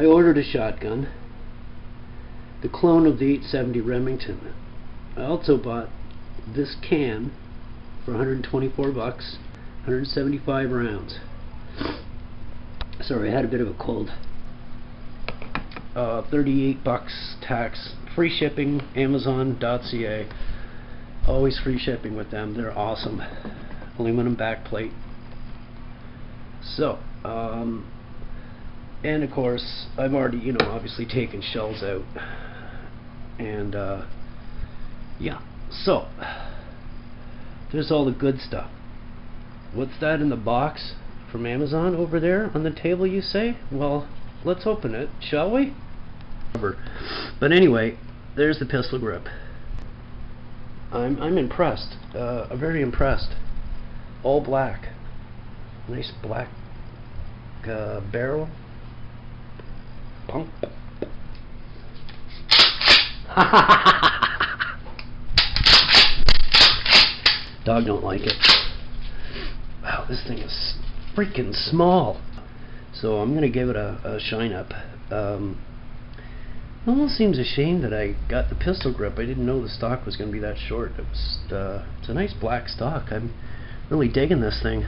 I ordered a shotgun, the clone of the 870 Remington. I also bought this can for 124 bucks, 175 rounds. Sorry, I had a bit of a cold. 38 bucks tax, free shipping, Amazon.ca. Always free shipping with them. They're awesome. Aluminum backplate. So, and of course, I've already, obviously taken shells out. And, yeah. So, there's all the good stuff. What's that in the box from Amazon over there on the table, you say? Well, let's open it, shall we? But anyway, there's the pistol grip. I'm impressed. I'm very impressed. All black. Nice black barrel. Pump. Dog don't like it. Wow, this thing is freaking small. So I'm gonna give it a shine up. It almost seems a shame that I got the pistol grip. I didn't know the stock was gonna be that short. It's a nice black stock. I'm really digging this thing.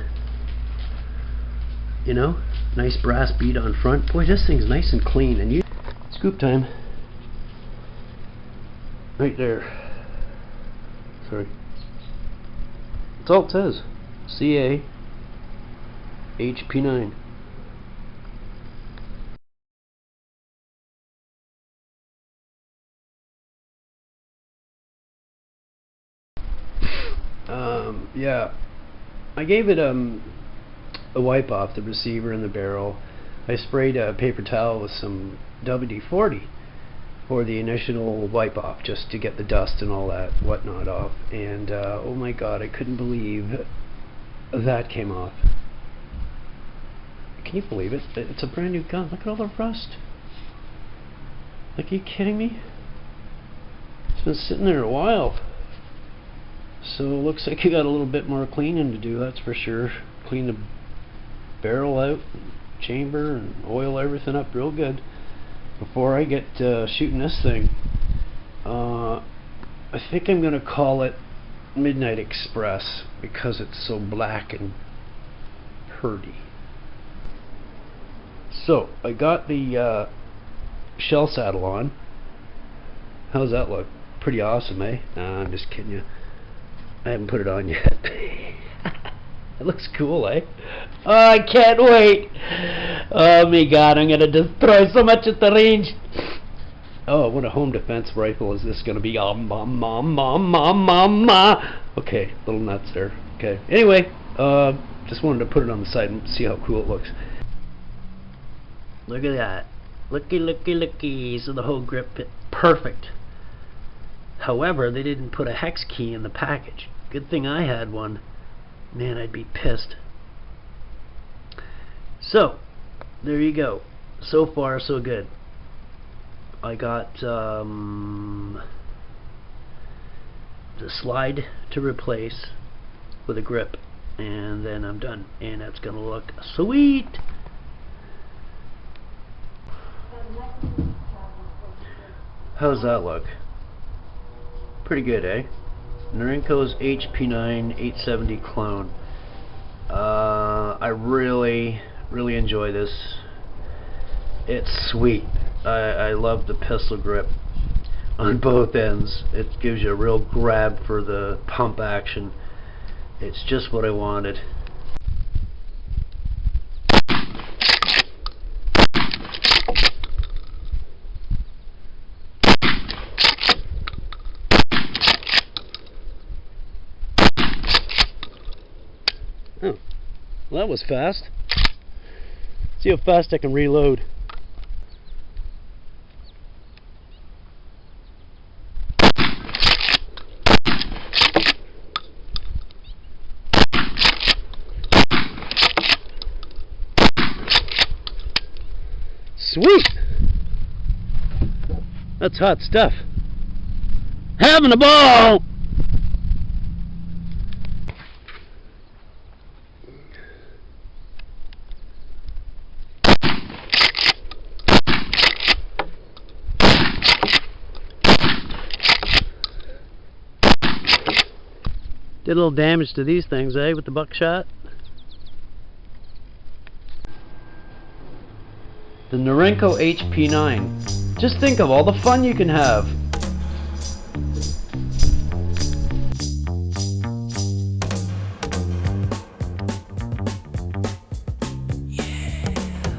Nice brass bead on front. Boy, this thing's nice and clean. And scoop time. Right there. Sorry. That's all it says. CA HP-9. Yeah, I gave it a wipe off the receiver and the barrel. I sprayed a paper towel with some WD-40 for the initial wipe off, just to get the dust and all that whatnot off. And oh my god, I couldn't believe that came off. Can you believe it? It's a brand new gun. Look at all the rust. Like, are you kidding me? It's been sitting there a while. So it looks like you got a little bit more cleaning to do, that's for sure. Clean the barrel out, chamber, and oil everything up real good before I get shooting this thing. I think I'm gonna call it Midnight Express because it's so black and purty. So I got the shell saddle on. How's that look? Pretty awesome, eh? Nah, I'm just kidding you. I haven't put it on yet. It looks cool, eh? Oh, I can't wait. Oh my god, I'm gonna destroy so much at the range. Oh, what a home defense rifle is this gonna be? Okay, little nuts there. Okay. Anyway, just wanted to put it on the side and see how cool it looks. Look at that. Looky, looky, looky. So the whole grip fit perfect. However, they didn't put a hex key in the package. Good thing I had one. Man, I'd be pissed. So, there you go. So far, so good. I got the slide to replace with a grip, and then I'm done. And that's gonna look sweet. How's that look? Pretty good, eh? Norinco's HP-9 870 clone. I really enjoy this. It's sweet. I love the pistol grip on both ends. It gives you a real grab for the pump action. It's just what I wanted. Oh, well, that was fast. See how fast I can reload. Sweet! That's hot stuff. Having a ball! Did a little damage to these things, eh, with the buckshot. The Norinco HP-9. Just think of all the fun you can have.